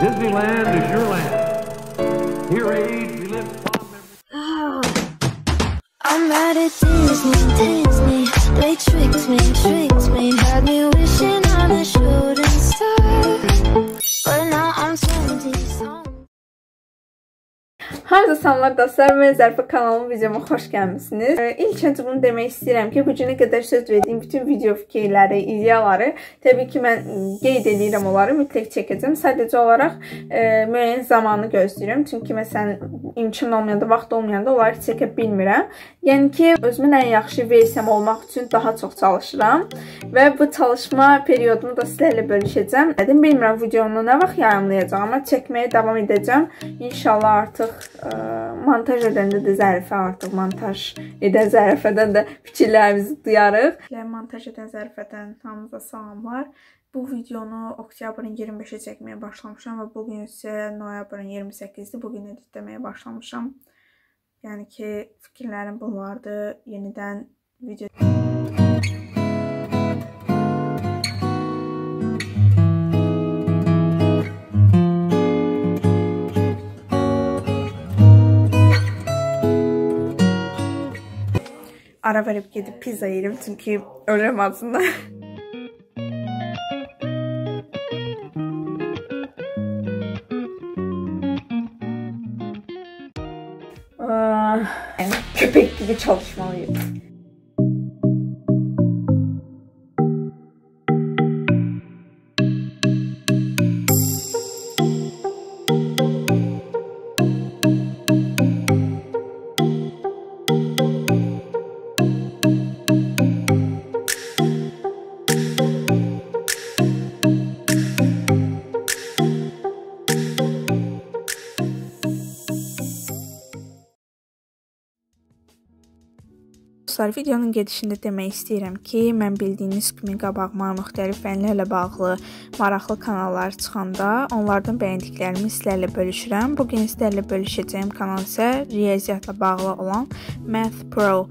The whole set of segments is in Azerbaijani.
Disneyland is your land. Here age, relive fond memories. I'm mad at Disney. They tricked me, had me wishing on a shooting star. But now I'm 20. Hamınıza salamlar dostlar, mən Zərifə kanalımın videoma xoş gəlmişsiniz. İlk öncə bunu demək istəyirəm ki, bu günə qədər söz verdiyim bütün video fikirləri, ideyaları təbii ki, mən qeyd edirəm, onları mütləq çəkəcəm. Sadəcə olaraq müəyyən zamanı gözləyirəm. Çünki məsələn, imkan olmayanda, vaxt olmayanda onları çəkə bilmirəm. Yəni ki, özümün ən yaxşı versiyam olmaq üçün daha çox çalışıram. Və bu çalışma periodumu da sizlərlə bölüşəcəm. Bilmirəm videonu nə vaxt yayımlayacağım, amma çəkməyə davam edəcəm. İnşallah artıq montaj edəndə də Zərifə artıq montaj edən Zərifədən də fikirlərimizi duyarıq. Montaj edən Zərifədən hamınıza salamlar. Bu videonu oktyabrın 25-ə çəkməyə başlamışam və bugün isə noyabrın 28-dir. Bugün editləməyə başlamışam. Yəni ki, fikirlərim bunlardır. Yenidən video... Ara verip gedib pizza yerim çünki ölürəm acından. Köpek gibi çalışmalıyım. Videonun gedişində demək istəyirəm ki, mən bildiyiniz kimi qabağıma müxtəlif fənlərlə bağlı maraqlı kanallar çıxanda onlardan bəyəndiklərimi sizlərlə bölüşürəm. Bugün sizlərlə bölüşəcəyim kanal isə riyaziyyatla bağlı olan Math Pro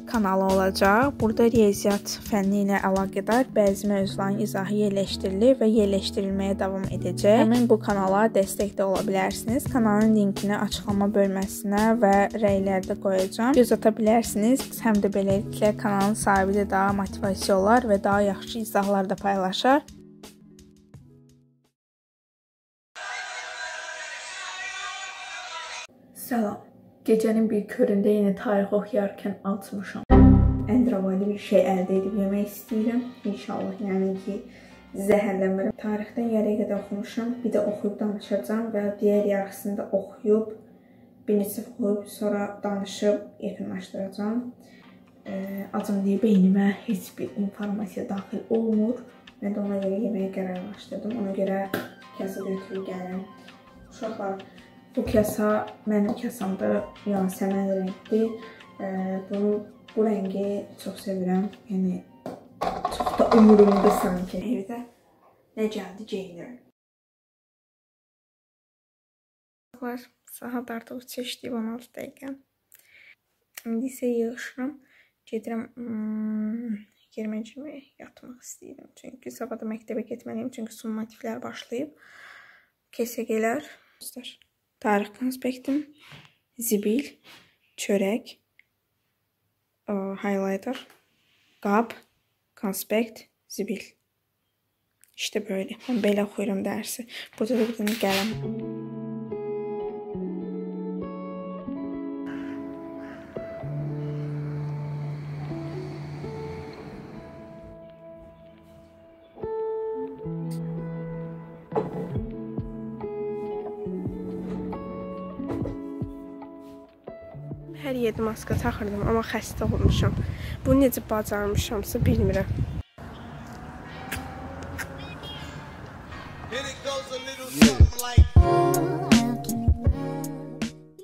kanalı olacaq. Burada riyaziyyat fənni ilə əlaqədar bəzi mövzuların izahı yerləşdirilir və yerləşdirilməyə davam edəcək. Həmin bu kanala dəstək də ola bilərsiniz. Kanalın linkini açıqlama bölməsinə və rəylərdə qoyacağam. Göz ata bilərsiniz. Həm də beləliklə kanalın sahibi də daha motivasiya olar və daha yaxşı izahlar da paylaşar. Salam. Gecənin bir köründə yenə tarix oxuyarkən açmışam. Əndravalı bir şey əldə edib yemək istəyirəm. İnşallah, yəni ki, zəhərlənmirəm. Tarixdən yarıya qədər oxumuşam. Bir də oxuyub danışacağım və digər yarısını da oxuyub, bir neçə oxuyub, sonra danışıb yekunlaşdıracağım. Acım deyə beynimə heç bir informasiya daxil olmur. Mən də ona görə yeməyə qərarlaşdırdım. Ona görə kəsə götürüb gəlirəm. Uşaqlar, bu kəsa mənim kəsamda Yasemin rəngdir. Bu rəngi çox sevirəm. Yəni, çox da umurumda sanki. Evdə nə gəldi geyinirəm. Saat artıq 3 işləyib 16 dəqiqə. İndi isə yığışıram. Gedirəm girməcimə yatmaq istəyirəm. Çünki sabah da məktəbə getməliyim. Çünki summativlər başlayıb. KSG-lər. Tarix konspektim, zibil, çörək, highlighter, qab, konspekt, zibil. İşte böyle. Ben belə oxuyuram dərsi. Burada da bir dənə qələm. Hər yerdə maska taxırdım, amma xəstə olmuşam. Bunu necə bacarmışamsa bilmirəm.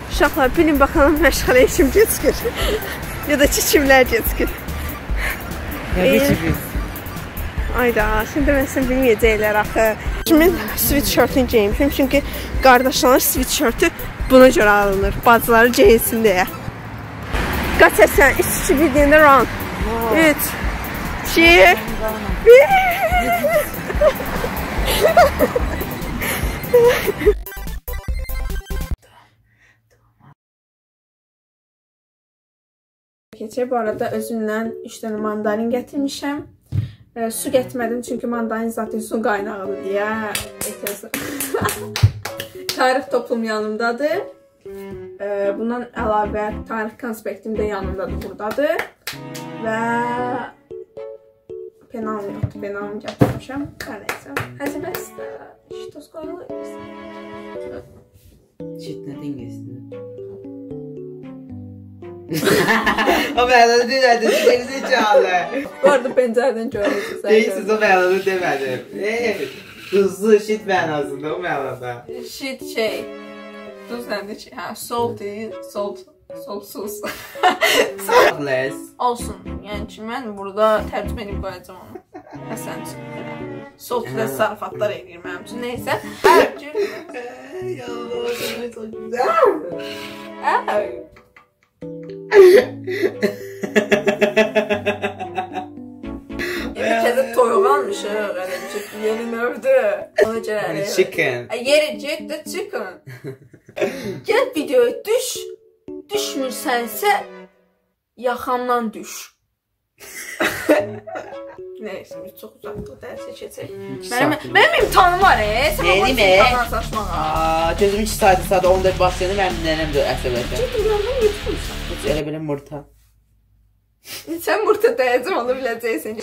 Uşaqlar, bilin bakalım məşğələ kim geçir. Ya da kimlər geçir. Ayda, şimdi mən sən bilməyəcəklər axı. Kimin sweatshirtini geymişim, çünki qardaşların sweatshirti buna görə alınır. Bacıları geyinsin deyə. Qaç səsən, 3-2 bir deyəndə run. 3, 2, 1. keçək. Bu arada özümdən 3 dənə mandarin gətirmişəm. Su gətirmədim çünki mandarin zaten su qaynağıdır deyə etirazım. Tarix toplum yanımdadır. Bundan əlavə tarix konspektim də yanımdadır, buradadır. Və penalım yoxdur, penalımı gətirmişəm. Hər neysə. Həzəbəstə. Şitos qoyulur. Shit nədən geçti? O mənalı demədim, gerizekalı. Bu arada pəncərədən görürsünüz. Deyirsiniz, o mənalı demədim. Tuzlu shit mənasında o mənada. Shit şey. Duz nədir ki? Hə, salty, saltsuz. Saltless. Olsun. Yəni ki, mən burada tərcümə edib qoyacağam onu. Həsən üçün. Saltless sarafatlar edir mənim üçün. Neysə. Yallah, çok güzel. Təzə toyuq almışıq, ələcək, yeni növdür. Chicken. Yerəcək də chicken. Gəl videoya düş, düşmürsənsə, yaxamdan düş. Neyse, biz çox uzaqlı dərsə keçək. Mənim imtihanım var, Neydi mi? Gözüm 2 saat 14 başlayanı mənim nənəm də əsəbətə. Ciddi yandım, yutmursan. Heç elə belə murta. Sən murta dəyəcəm onu biləcəksən.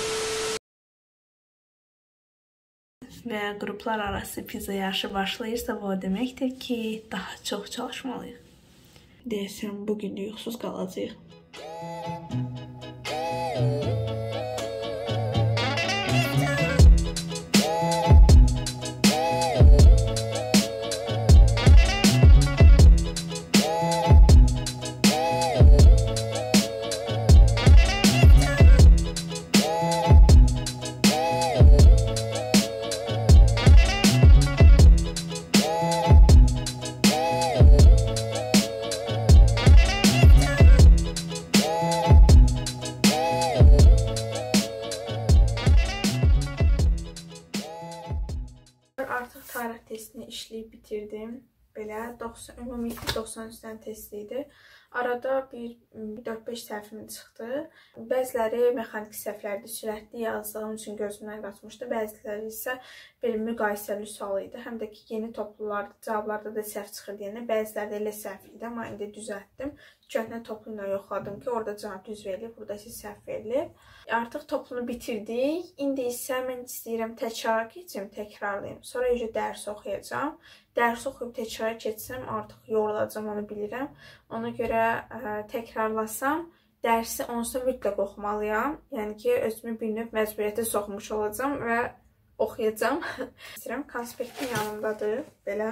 Və qruplar arası pizza yarışı başlayırsa, bu o deməkdir ki, daha çox çalışmalıyıq. Deyəsən, bugün yuxusuz qalacaq. Artıq tarix testini işləyib bitirdim. Belə ümumi 93-dən test idi. Arada bir 4-5 səhvim çıxdı. Bəziləri mexaniki səhvlərdir, sürətli yazdığım üçün gözümdən qaçmışdı. Bəziləri isə belə müqayisəli sual idi. Həm də ki, yeni toplular, cavablarda da səhv çıxır deyənə. Bəziləri də elə səhv idi, amma indi düzəltdim. Köhnə toplu ilə yoxladım ki, orada cavab düz verilib, burada isə səhv verilib. Artıq toplunu bitirdik. İndi isə mən istəyirəm təkrar keçim, təkrarlayım. Sonra dərs oxuyacağam. Dərs oxuyub təkrar keçsəm, artıq yorulacam, onu bilirəm. Ona görə təkrarlasam, dərsi onsuz mütləq oxumalıyam. Yəni ki, özümü bir növ məcburiyyətə soxmuş olacam və oxuyacam. İstəyirəm, konspektin yanındadır, belə.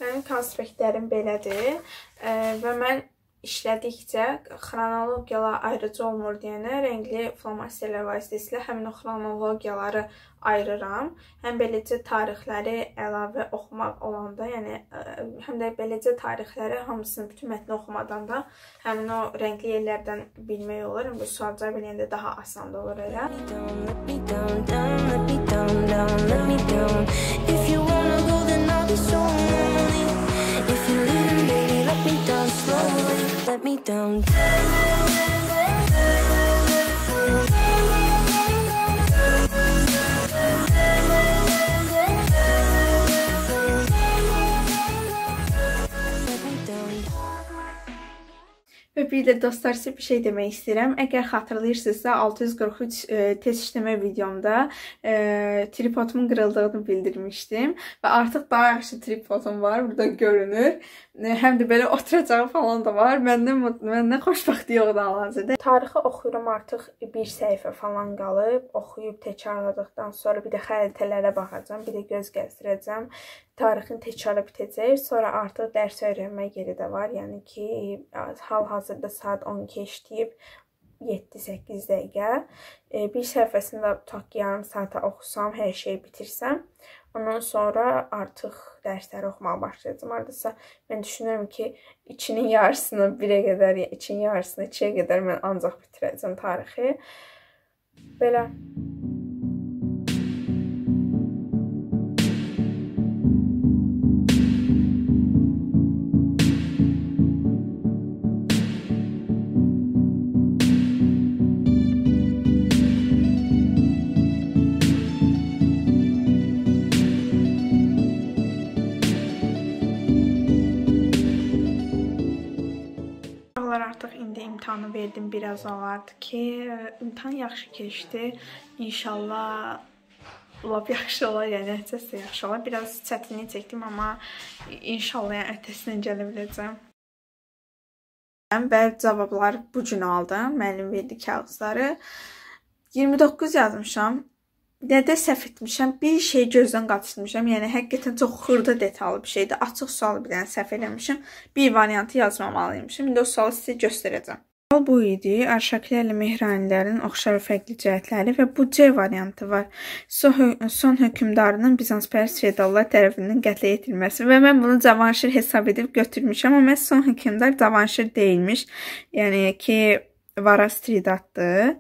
Mənim konspektlərim belədir və mən işlədikcə xronologiyalar ayrıcı olmur deyənə rəngli flomasterlər vasitəsilə həmin o xronologiyaları ayırıram. Həm beləcə tarixləri əlavə oxumaq olanda, yəni həm də beləcə tarixləri hamısını, bütün mətni oxumadan da həmin o rəngli yerlərdən bilmək olur. Bu sual cavab eləyəndə daha asan da olur elə. Let me down. Və bir də dostlar, sizə bir şey demək istəyirəm. Əgər xatırlayırsınızsa, 643 test işləmə videomda tripodumun qırıldığını bildirmişdim. Və artıq daha yaxşı tripodum var, burada görünür. Həm də belə oturacağı falan da var. Məndən xoşbəxti yoxdur hal-hazırda. Tarixi oxuyuram, artıq bir səhifə falan qalıb. Oxuyub təkrarladıqdan sonra bir də xəritələrə baxacağam, bir də göz gəzdirəcəm. Tarixin təkrarı bitəcək. Sonra artıq dərs öyrənmək yeri də var. Yəni ki, hal-hazırda saat 12 işləyib 7-8 dəqiqə. Bir səhifəsində tutaq ki, yarım saata oxusam, hər şeyi bitirsəm. Ondan sonra artıq dərsləri oxumağa başlayacağım. Aradasa mən düşünürüm ki, 2-nin yarısını 1-ə qədər, 2-nin yarısını 2-yə qədər mən ancaq bitirəcəm tarixi. Belə. imtahanı verdim, biraz olardı ki, imtahan yaxşı keçdi. İnşallah lap yaxşı olar, yəni nəticəsi yaxşı olar. Biraz çətinlik çəkdim, amma inşallah yəni öhdəsindən gələ biləcəm. Və cavabları bu gün aldım. Müəllim verdi kağızları. 29 yazmışam. Nədə səhv etmişəm? Bir şey gözdən qaçırmışam. Yəni həqiqətən çox xırda detallı bir şeydir. Açıq sualı bir dənə səhv eləmişəm. Bir variantı yazmamalıymışım. İndi o sualı sizə göstərəcəm. Sual bu idi. Arşaklərlə Mehranilərin oxşar və fərqli cəhətləri və bu C variantı var. Son hökmdarının Bizans-Pərs feodallar tərəfindən qətlə yetirilməsi və mən bunu Cavanşir hesab edib götürmüşəm, amma son hökmdar Cavanşir deyilmiş. Yəni ki, Varaz Tridatdır.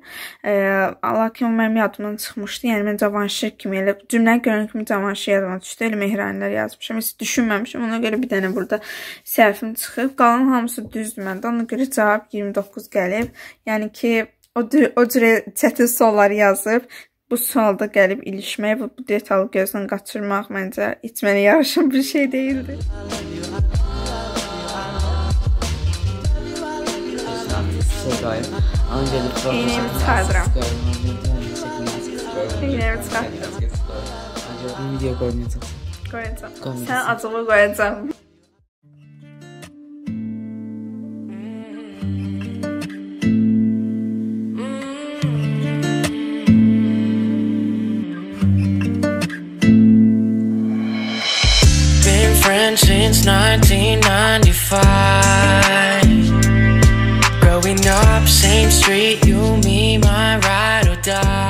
Lakin mənim yadımdan çıxmışdı. Yəni mən Cavanşir kimi, elə cümləyə görən kimi Cavanşir yadıma düşdü. Elə Mehranilər yazmışam. Heç düşünməmişim. Ona görə bir dənə burada səhvim çıxıb. Qalan hamısı düzdür məndə. Ona görə cavab 29 gəlib. Yəni ki, o cürə çətin sualları yazıb. Bu sualda gəlib ilişmək və bu detalı gözdən qaçırmaq məncə içməli yarışan bir şey deyildi. İğnemi çıxardıram. İğnemi çıxardıram. Video qoyacaq. Qoyacaq. Sən acılı qoyacaq. Been friends since 1995. Growing up, same street, you, me, my ride or die.